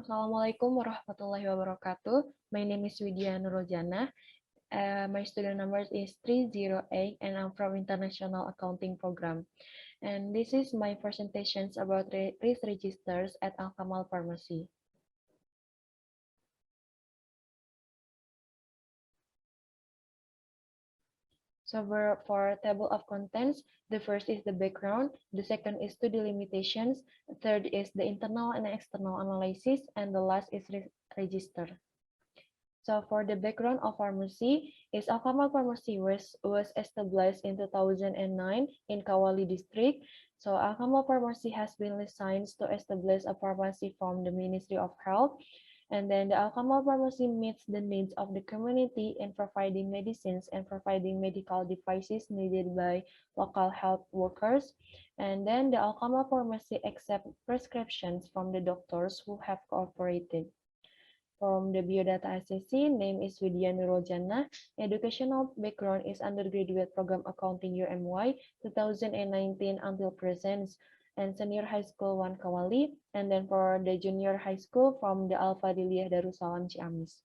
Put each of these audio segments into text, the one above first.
Assalamualaikum warahmatullahi wabarakatuh. My name is Nurul. My student number is 308 and I'm from International Accounting Program. And this is my presentations about risk registers at Al-Kamal Pharmacy. So for table of contents, the first is the background, the second is to the limitations, the third is the internal and external analysis, and the last is register. So for the background of pharmacy, is Al-Kamal Pharmacy was established in 2009 in Kawali district. So Al-Kamal Pharmacy has been licensed to establish a pharmacy from the Ministry of Health. And then the Al-Kamal Pharmacy meets the needs of the community in providing medicines and providing medical devices needed by local health workers. And then the Al-Kamal Pharmacy accepts prescriptions from the doctors who have cooperated. From the biodata assessee, name is Nurul. Educational background is undergraduate program accounting UMY 2019 until present, and senior high school 1 Kawali, and then for the junior high school from the Al-Fadiliyah Darussalam Ciamis.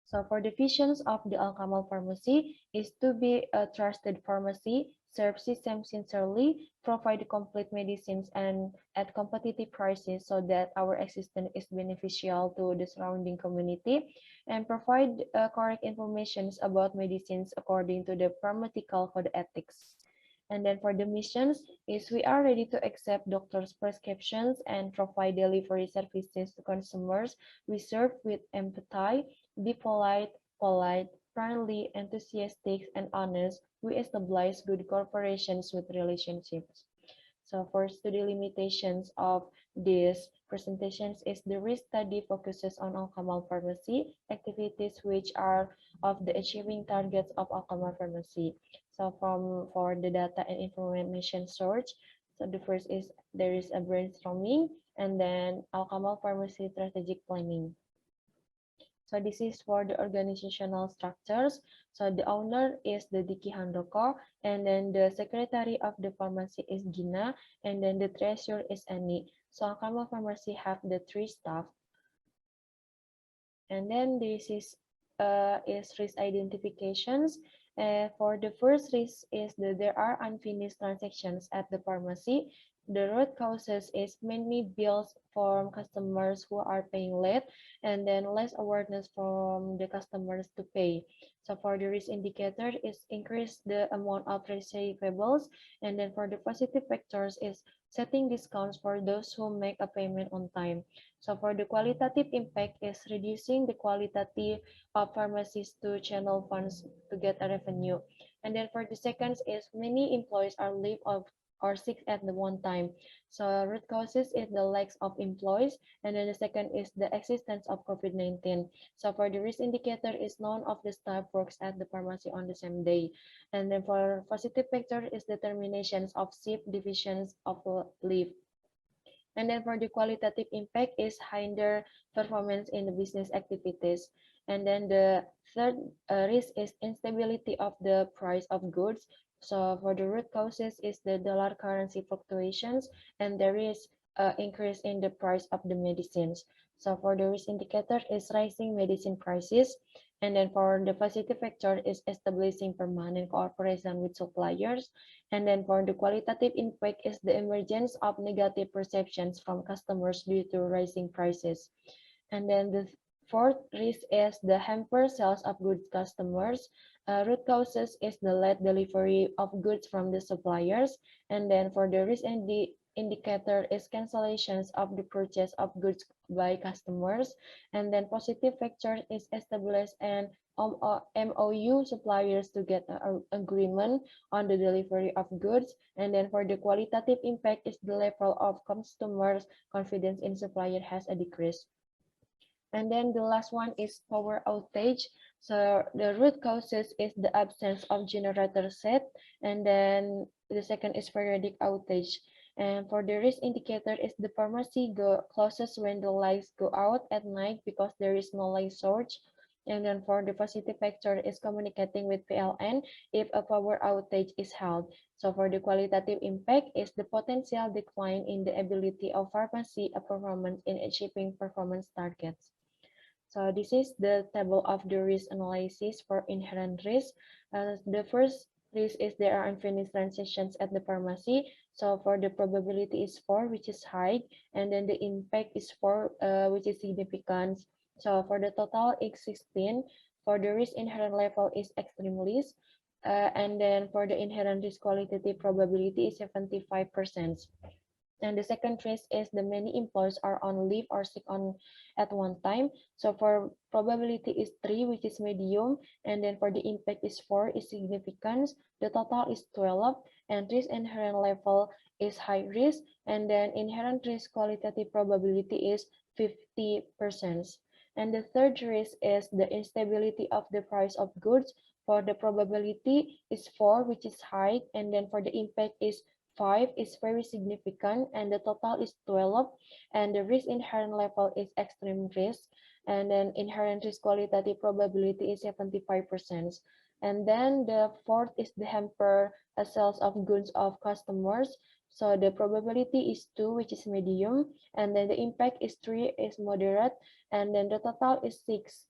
So for the visions of the Al-Kamal Pharmacy is to be a trusted pharmacy, serve systems sincerely, provide complete medicines and at competitive prices so that our existence is beneficial to the surrounding community, and provide correct information about medicines according to the pharmaceutical code ethics. And then for the missions is we are ready to accept doctors' prescriptions and provide delivery services to consumers. We serve with empathy, be polite, friendly, enthusiastic, and honest. We establish good corporations with relationships. So for study limitations of these presentations is the risk study focuses on Al-Kamal Pharmacy activities which are of the achieving targets of Al-Kamal Pharmacy. So for the data and information search, so the first is there is a brainstorming and then Al-Kamal Pharmacy strategic planning. So this is for the organizational structures. So the owner is the Diki Handoko, and then the secretary of the pharmacy is Gina, and then the treasurer is Annie. So Al-Kamal Pharmacy have the 3 staff. And then this is risk identifications. For the first risk is that there are unfinished transactions at the pharmacy. The root causes is many bills from customers who are paying late, and then less awareness from the customers to pay. So for the risk indicator is increase the amount of receivables, and then for the positive factors is setting discounts for those who make a payment on time. So for the qualitative impact is reducing the quality of pharmacies to channel funds to get a revenue. And then for the second is many employees are leave of or sick at the one time. So root causes is the lack of employees, and then the second is the existence of COVID-19. So for the risk indicator is none of the staff works at the pharmacy on the same day. And then for positive factor is determinations of shift divisions of leave. And then for the qualitative impact is hinder performance in the business activities. And then the third risk is instability of the price of goods. So for the root causes is the dollar currency fluctuations, and there is increase in the price of the medicines. So for the risk indicator is rising medicine prices. And then for the positive factor is establishing permanent cooperation with suppliers. And then for the qualitative impact is the emergence of negative perceptions from customers due to rising prices. And then the fourth risk is the hamper sales of goods customers. Root causes is the late delivery of goods from the suppliers. And then for the risk indicator is cancellations of the purchase of goods by customers. And then positive factor is established and MOU suppliers to get an agreement on the delivery of goods. And then for the qualitative impact is the level of customers' confidence in supplier has a decrease. And then the last one is power outage. So the root causes is the absence of generator set. And then the second is periodic outage. And for the risk indicator is the pharmacy closes when the lights go out at night because there is no light source. And then for the positive factor is communicating with PLN if a power outage is held. So for the qualitative impact is the potential decline in the ability of pharmacy performance in achieving performance targets. So this is the table of the risk analysis for inherent risk. The first risk is there are unfinished transactions at the pharmacy. So for the probability is 4, which is high, and then the impact is 4, which is significant. So for the total is 16. For the risk inherent level is extreme risk. And then for the inherent risk qualitative probability is 75%. And the second risk is the many employees are on leave or sick on at one time. So for probability is 3, which is medium, and then for the impact is 4, is significant. The total is 12, and risk inherent level is high risk, and then inherent risk qualitative probability is 50%. And the third risk is the instability of the price of goods. For the probability is 4, which is high, and then for the impact is 5 is very significant, and the total is 12, and the risk inherent level is extreme risk, and then inherent risk qualitative probability is 75%. And then the fourth is the hamper sales of goods of customers. So the probability is 2, which is medium, and then the impact is 3, is moderate, and then the total is 6.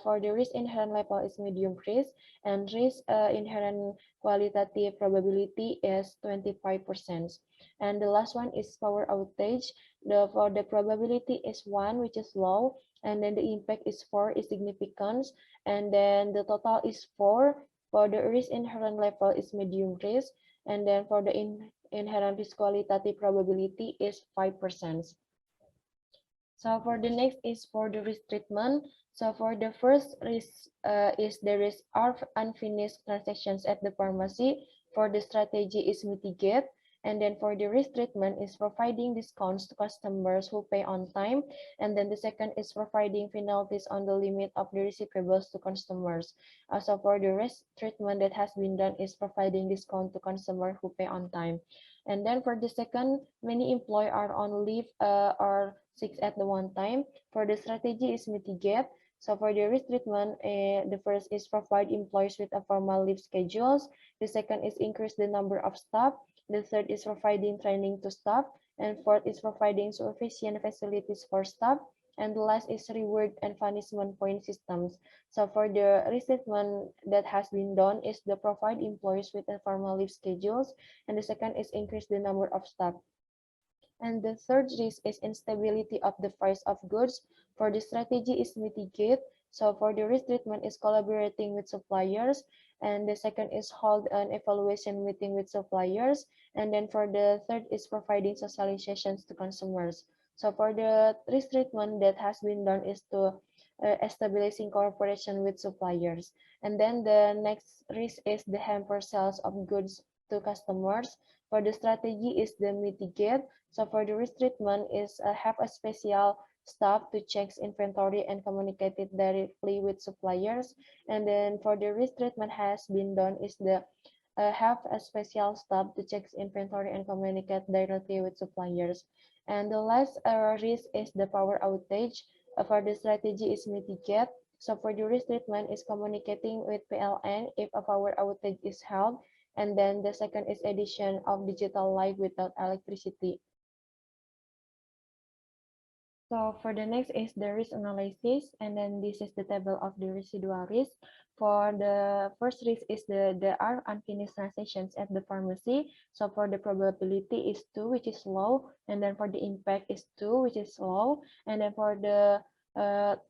For the risk inherent level is medium risk, and risk inherent qualitative probability is 25%. And the last one is power outage. For the probability is 1, which is low, and then the impact is 4, is significant, and then the total is 4. For the risk inherent level is medium risk, and then for the inherent risk qualitative probability is 5%. So for the next is for the risk treatment. So for the first risk is the risk of unfinished transactions at the pharmacy. For the strategy is mitigate. And then for the risk treatment is providing discounts to customers who pay on time. And then the second is providing penalties on the limit of the receivables to customers. So for the risk treatment that has been done is providing discount to customers who pay on time. And then for the second, many employees are on leave or sick at the one time. For the strategy is mitigate. So for the risk treatment, the first is provide employees with a formal leave schedules. The second is increase the number of staff. The third is providing training to staff. And fourth is providing sufficient facilities for staff. And the last is reward and punishment point systems. So for the risk treatment that has been done is the provide employees with a formal leave schedules. And the second is increase the number of staff. And the third risk is instability of the price of goods. For the strategy is mitigate. So for the risk treatment is collaborating with suppliers. And the second is hold an evaluation meeting with suppliers. And then for the third is providing socializations to consumers. So for the risk treatment that has been done is to establishing cooperation with suppliers. And then the next risk is the hamper sales of goods to customers. For the strategy is the mitigate. So for the risk treatment is have a special staff to check inventory and communicate it directly with suppliers. And then for the risk treatment has been done is the have a special staff to check inventory and communicate directly with suppliers. And the last risk is the power outage. For the strategy is mitigate. So for the risk treatment is communicating with PLN if a power outage is held. And then the second is addition of digital light without electricity. So for the next is the risk analysis, and then this is the table of the residual risk. For the first risk is there are unfinished transactions at the pharmacy. So for the probability is 2, which is low, and then for the impact is 2, which is low, and then for the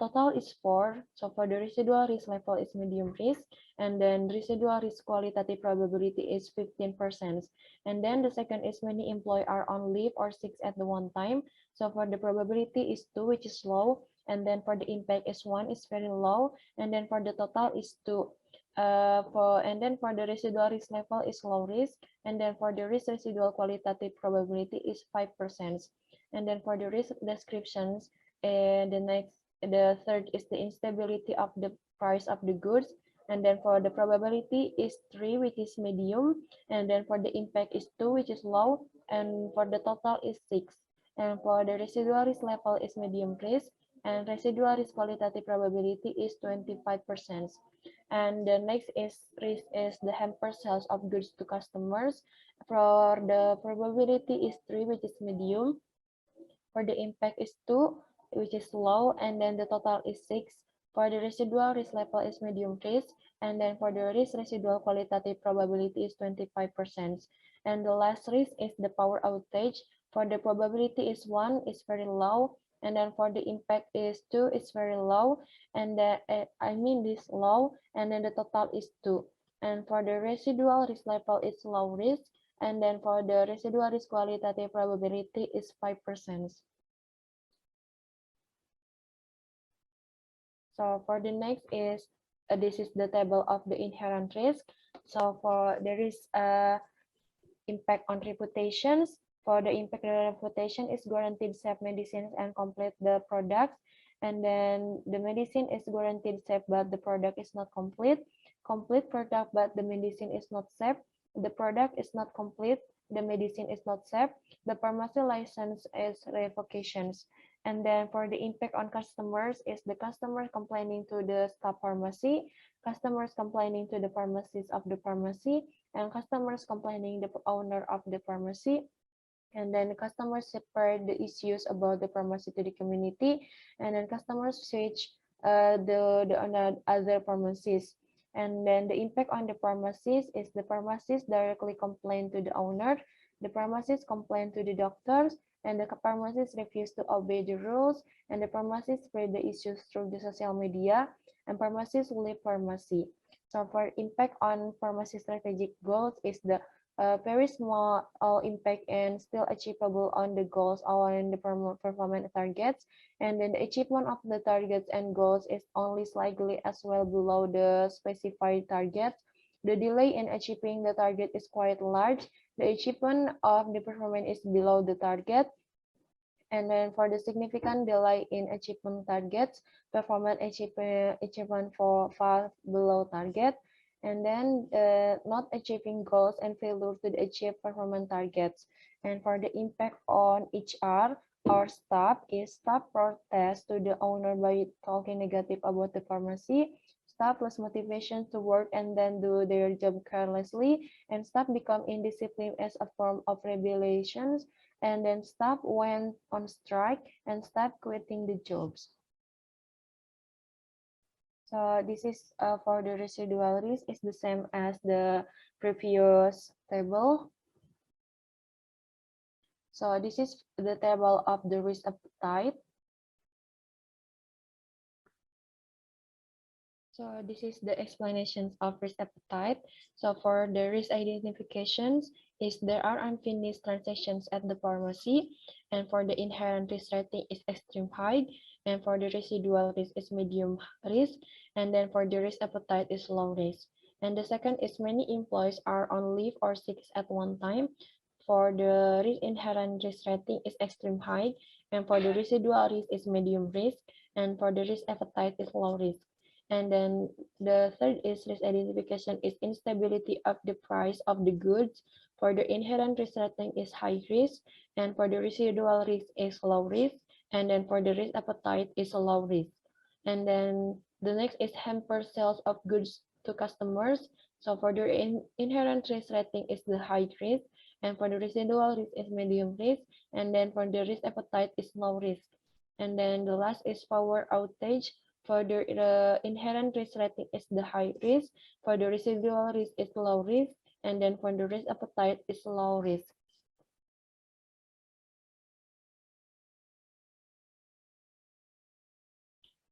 total is 4. So for the residual risk level is medium risk, and then residual risk qualitative probability is 15%. And then the second is many employees are on leave or sick at the one time. So for the probability is 2, which is low, and then for the impact is 1, is very low, and then for the total is 2. And then for the residual risk level is low risk, and then for the risk residual qualitative probability is 5%. And then for the risk descriptions, the third is the instability of the price of the goods, and then for the probability is 3, which is medium, and then for the impact is 2, which is low, and for the total is 6. And for the residual risk level is medium risk, and residual risk qualitative probability is 25%. And the next is risk is the hamper sales of goods to customers. For the probability is 3, which is medium. For the impact is 2, which is low, and then the total is 6. For the residual risk level is medium risk, and then for the risk residual qualitative probability is 25%. And the last risk is the power outage. For the probability is 1, is very low, and then for the impact is 2, is very low, and this low, and then the total is 2. And for the residual risk level is low risk, and then for the residual risk qualitative probability is 5%. So for the next is, this is the table of the inherent risk. So for there is a impact on reputations. For the impact on reputation is guaranteed safe medicines and complete the products. And then the medicine is guaranteed safe, but the product is not complete. Complete product, but the medicine is not safe. The product is not complete. The medicine is not safe. The pharmacy license is revocations. And then for the impact on customers is the customer complaining to the staff pharmacy, customers complaining to the pharmacist of the pharmacy, and customers complaining the owner of the pharmacy. And then customers separate the issues about the pharmacy to the community, and then customers switch the other pharmacies. And then the impact on the pharmacist is the pharmacist directly complain to the owner, the pharmacist complain to the doctors, and the pharmacist refuse to obey the rules, and the pharmacist spread the issues through the social media, and pharmacists leave pharmacy. So for impact on pharmacy strategic goals is the very small impact and still achievable on the goals or on the performance targets. And then the achievement of the targets and goals is only slightly as well below the specified targets. The delay in achieving the target is quite large. The achievement of the performance is below the target. And then for the significant delay in achievement targets, performance achievement for far below target, and then not achieving goals and failure to achieve performance targets. And for the impact on HR or staff is staff protest to the owner by talking negative about the pharmacy, staff lose motivation to work and then do their job carelessly, and staff become indisciplined as a form of rebellion, and then staff went on strike and staff quitting the jobs. So this is for the residual risk is the same as the previous table. So this is the table of the risk appetite. So this is the explanations of risk appetite. So for the risk identifications is there are unfinished transactions at the pharmacy, and for the inherent risk rating is extreme high, and for the residual risk is medium risk, and then for the risk appetite is low risk. And the second is many employees are on leave or sick at one time. For the risk inherent risk rating is extreme high, and for the residual risk is medium risk, and for the risk appetite is low risk. And then the third is risk identification is instability of the price of the goods. For the inherent risk rating is high risk, and for the residual risk is low risk, and then for the risk appetite is low risk. And then the next is hamper sales of goods to customers. So for the inherent risk rating is the high risk, and for the residual risk is medium risk, and then for the risk appetite is low risk. And then the last is power outage. For the inherent risk rating is the high risk, for the residual risk is low risk, and then for the risk appetite is low risk.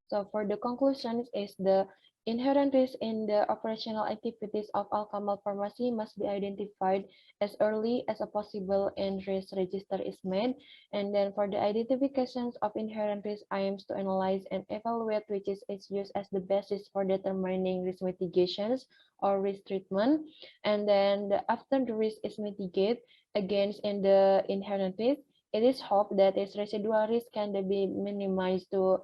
So for the conclusions is the inherent risk in the operational activities of Alkamal Pharmacy must be identified as early as possible and risk register is made. And then for the identifications of inherent risk aims to analyze and evaluate which is used as the basis for determining risk mitigations or risk treatment. And then after the risk is mitigated against in the inherent risk, it is hoped that its residual risk can be minimized to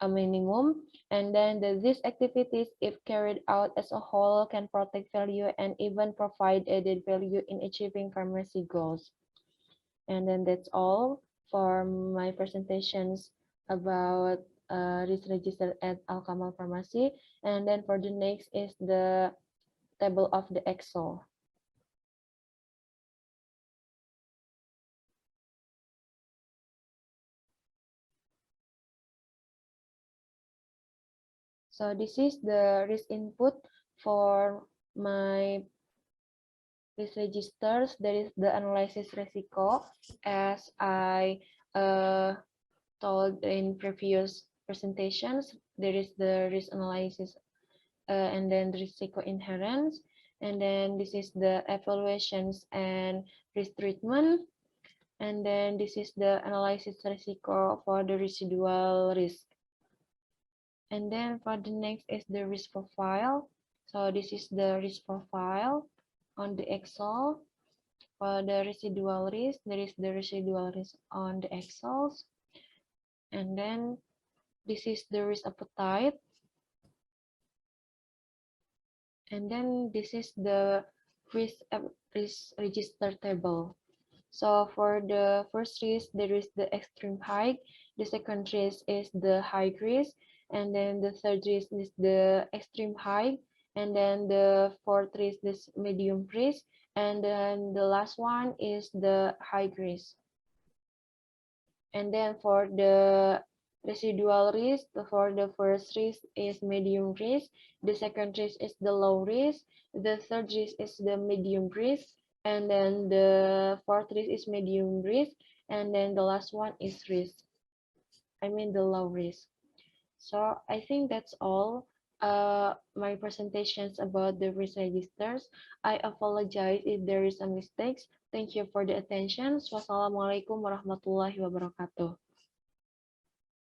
a minimum, and then these activities, if carried out as a whole, can protect value and even provide added value in achieving pharmacy goals. And then that's all for my presentations about risk registered at Al-Kamal Pharmacy. And then for the next is the table of the Excel. So this is the risk input for my risk registers. There is the analysis risiko, as I told in previous presentations. There is the risk analysis and then the risiko inherence, and then this is the evaluations and risk treatment, and then this is the analysis risiko for the residual risk. And then for the next is the risk profile. So this is the risk profile on the Excel. For the residual risk, there is the residual risk on the Excel. And then this is the risk appetite. And then this is the risk register table. So for the first risk, there is the extreme high. The second risk is the high risk. And then the third risk is the extreme high. And then the fourth risk is medium risk. And then the last one is the high risk. And then for the residual risk, for the first risk is medium risk. The second risk is the low risk. The third risk is the medium risk. And then the fourth risk is medium risk. And then the last one is the low risk. So I think that's all my presentations about the risk registers. I apologize if there is a mistakes. Thank you for the attention. Wassalamualaikum warahmatullahi wabarakatuh.